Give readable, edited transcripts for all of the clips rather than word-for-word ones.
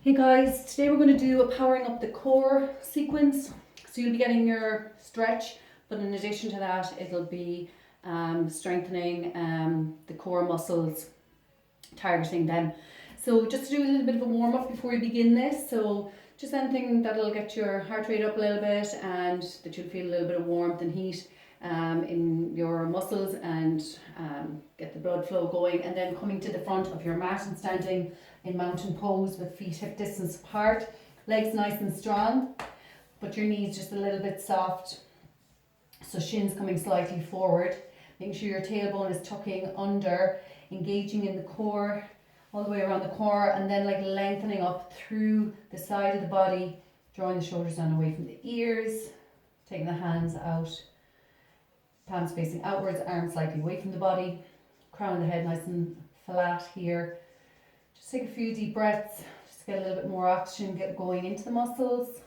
Hey guys, today we're going to do a powering up the core sequence. So you'll be getting your stretch, but in addition to that, it'll be strengthening the core muscles, targeting them. So just to do a little bit of a warm up before we begin this. So just anything that'll get your heart rate up a little bit and that you'll feel a little bit of warmth and heat in your muscles and get the blood flow going, and then coming to the front of your mat and standing in mountain pose with feet hip distance apart, legs nice and strong, but your knees just a little bit soft, so shins coming slightly forward. Making sure your tailbone is tucking under, engaging in the core all the way around the core, and then like lengthening up through the side of the body, drawing the shoulders down away from the ears, taking the hands out, palms facing outwards, arms slightly away from the body, crown of the head nice and flat here. Just take a few deep breaths, just get a little bit more oxygen going into the muscles.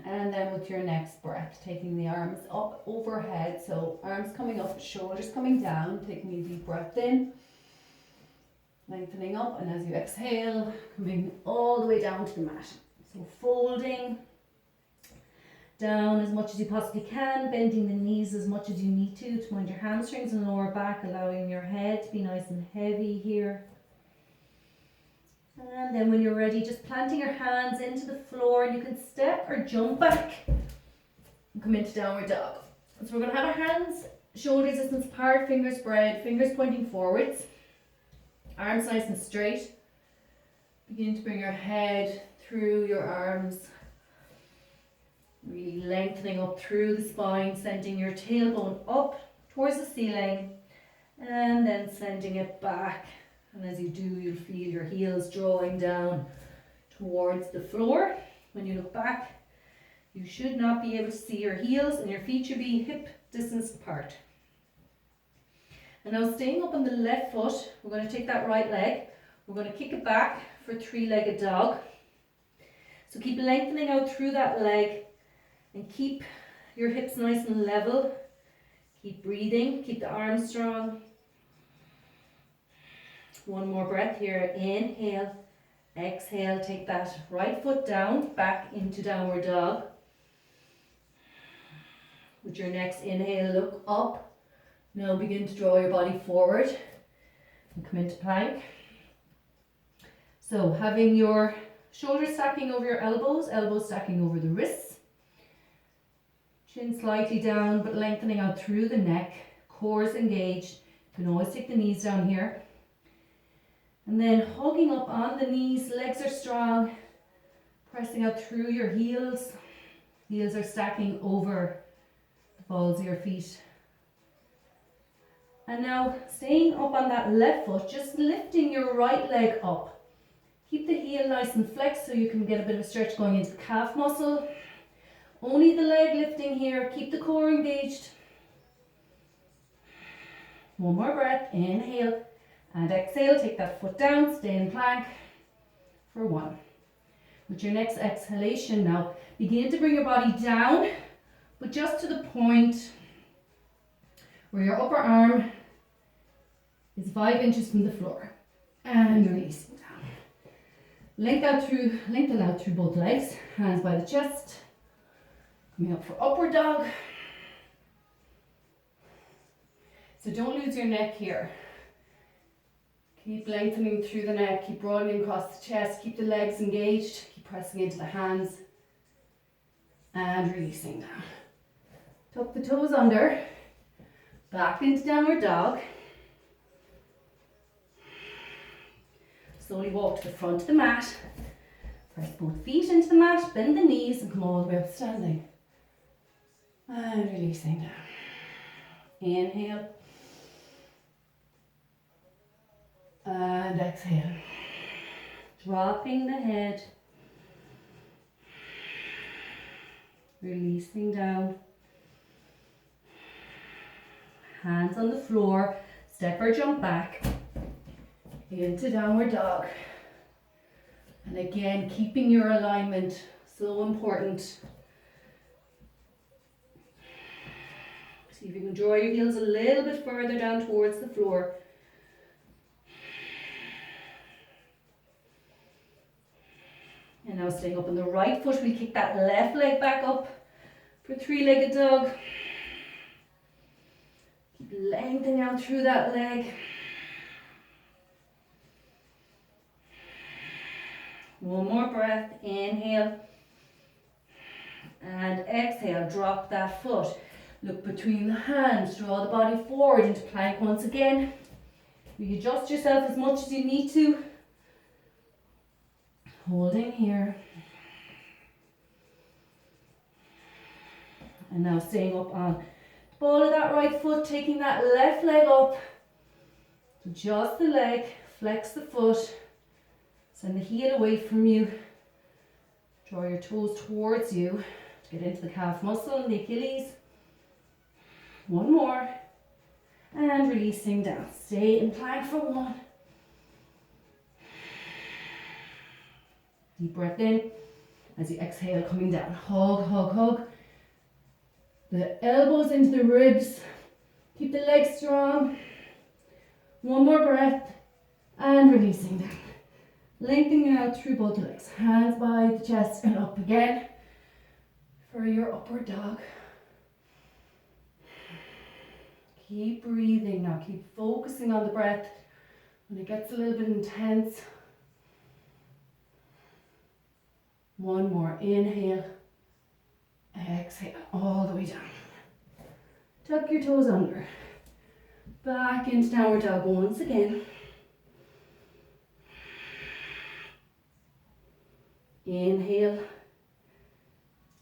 And then with your next breath, taking the arms up overhead, so arms coming up, shoulders coming down, taking a deep breath in, lengthening up, and as you exhale, coming all the way down to the mat. So folding down as much as you possibly can, bending the knees as much as you need to mind your hamstrings and lower back, allowing your head to be nice and heavy here. And then when you're ready, just planting your hands into the floor, and you can step or jump back and come into downward dog. So we're going to have our hands shoulder distance apart, fingers spread, fingers pointing forwards, arms nice and straight. Begin to bring your head through your arms, really lengthening up through the spine, sending your tailbone up towards the ceiling, and then sending it back. And as you do, you'll feel your heels drawing down towards the floor. When you look back, you should not be able to see your heels, and your feet should be hip distance apart. And now staying up on the left foot, we're going to take that right leg, we're going to kick it back for three-legged dog. So keep lengthening out through that leg and keep your hips nice and level. Keep breathing, keep the arms strong. One more breath here. Inhale, exhale, take that right foot down, back into downward dog. With your next inhale, look up. Now begin to draw your body forward and come into plank. So having your shoulders stacking over your elbows, elbows stacking over the wrists. Chin slightly down, but lengthening out through the neck. Core is engaged. You can always take the knees down here. And then hugging up on the knees, legs are strong, pressing out through your heels. Heels are stacking over the balls of your feet. And now staying up on that left foot, just lifting your right leg up. Keep the heel nice and flexed so you can get a bit of a stretch going into the calf muscle. Only the leg lifting here, keep the core engaged. One more breath, inhale. And exhale, take that foot down, stay in plank for one. With your next exhalation now, begin to bring your body down, but just to the point where your upper arm is 5 inches from the floor. And releasing down. Lengthen out through both legs, hands by the chest. Coming up for upward dog. So don't lose your neck here. Keep lengthening through the neck, keep broadening across the chest, keep the legs engaged, keep pressing into the hands and releasing down. Tuck the toes under, back into downward dog. Slowly walk to the front of the mat, press both feet into the mat, bend the knees and come all the way up standing. And releasing down. Inhale. And exhale. Dropping the head. Releasing down. Hands on the floor. Step or jump back. Into downward dog. And again, keeping your alignment. So important. See if you can draw your heels a little bit further down towards the floor. And now staying up on the right foot, we kick that left leg back up for three-legged dog. Keep lengthening out through that leg. One more breath, inhale. And exhale, drop that foot. Look between the hands, draw the body forward into plank once again. Readjust yourself as much as you need to. Holding here. And now staying up on the ball of that right foot, taking that left leg up. Adjust the leg, flex the foot, send the heel away from you. Draw your toes towards you to get into the calf muscle and the Achilles. One more. And releasing down. Stay in plank for one. Deep breath in as you exhale, coming down. Hug, hug, hug. The elbows into the ribs. Keep the legs strong. One more breath. And releasing down. Lengthening out through both legs. Hands by the chest and up again for your upward dog. Keep breathing now. Keep focusing on the breath. When it gets a little bit intense, one more. Inhale. Exhale. All the way down. Tuck your toes under. Back into downward dog once again. Inhale.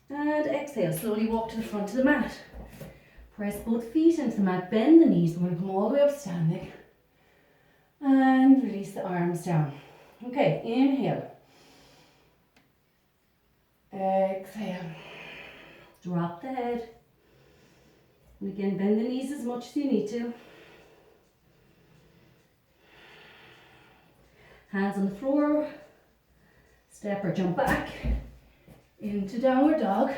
And exhale. Slowly walk to the front of the mat. Press both feet into the mat. Bend the knees. We're going to come all the way up standing. And release the arms down. Okay, inhale. Exhale. Drop the head. And again, bend the knees as much as you need to. Hands on the floor. Step or jump back into downward dog.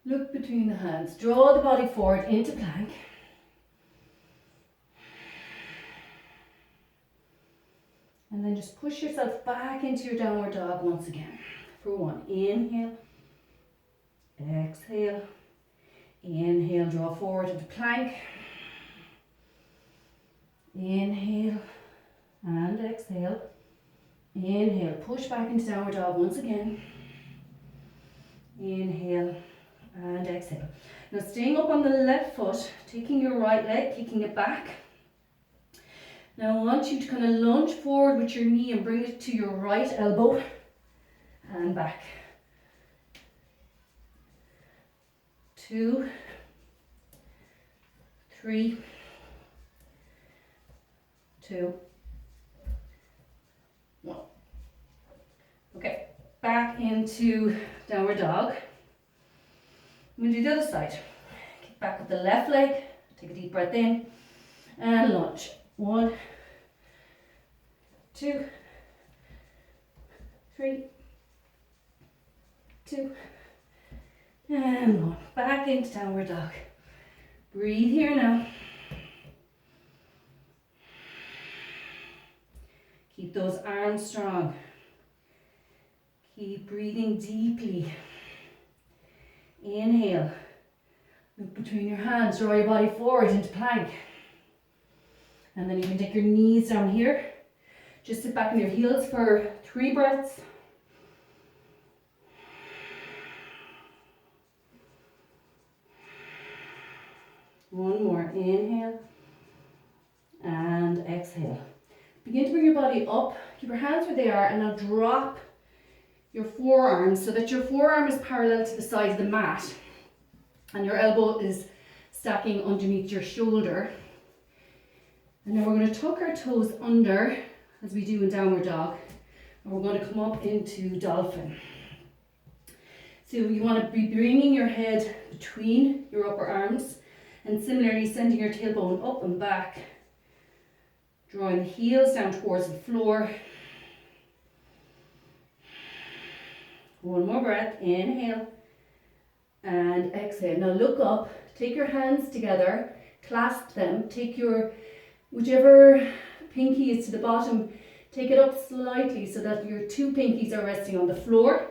Look between the hands. Draw the body forward into plank. And then just push yourself back into your downward dog once again. For one. Inhale. Exhale. Inhale, draw forward into plank. Inhale and exhale. Inhale, push back into downward dog once again. Inhale and exhale. Now staying up on the left foot, taking your right leg, kicking it back. Now I want you to kind of lunge forward with your knee and bring it to your right elbow and back. 2, 3, 2, 1. Okay, back into downward dog. I'm going to do the other side. Kick back with the left leg, take a deep breath in, and lunge. 1, 2, 3, 2, and 1. Back into downward dog. Breathe here now. Keep those arms strong. Keep breathing deeply. Inhale. Look between your hands. Draw your body forward into plank. And then you can take your knees down here. Just sit back on your heels for 3 breaths. One more. Inhale. And exhale. Begin to bring your body up. Keep your hands where they are and now drop your forearms so that your forearm is parallel to the side of the mat and your elbow is stacking underneath your shoulder. And then we're going to tuck our toes under as we do in downward dog, and we're going to come up into dolphin. So you want to be bringing your head between your upper arms and similarly sending your tailbone up and back, drawing the heels down towards the floor. One more breath, inhale and exhale. Now look up, take your hands together, clasp them, take your, whichever pinky is to the bottom, take it up slightly so that your two pinkies are resting on the floor.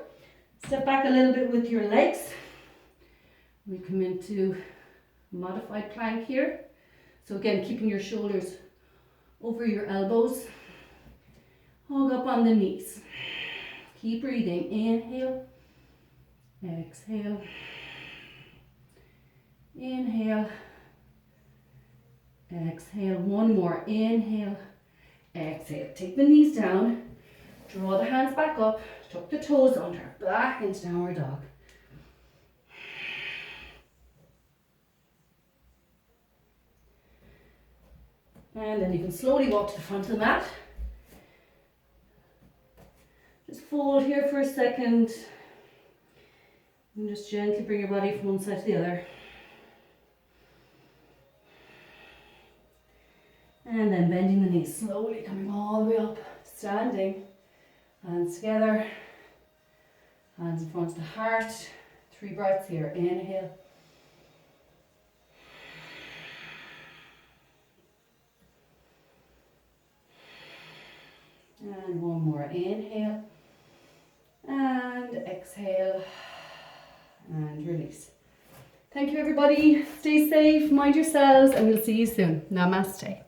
Step back a little bit with your legs. We come into modified plank here. So again, keeping your shoulders over your elbows. Hug up on the knees. Keep breathing. Inhale, exhale, inhale, exhale. One more. Inhale, exhale. Take the knees down. Draw the hands back up. Tuck the toes under. Back into downward dog. And then you can slowly walk to the front of the mat. Just fold here for a second. And just gently bring your body from one side to the other. And then bending the knees, slowly coming all the way up. Standing. Hands together. Hands in front of the heart. 3 breaths here. Inhale. And one more. Inhale. And exhale. And release. Thank you everybody. Stay safe, mind yourselves, and we'll see you soon. Namaste.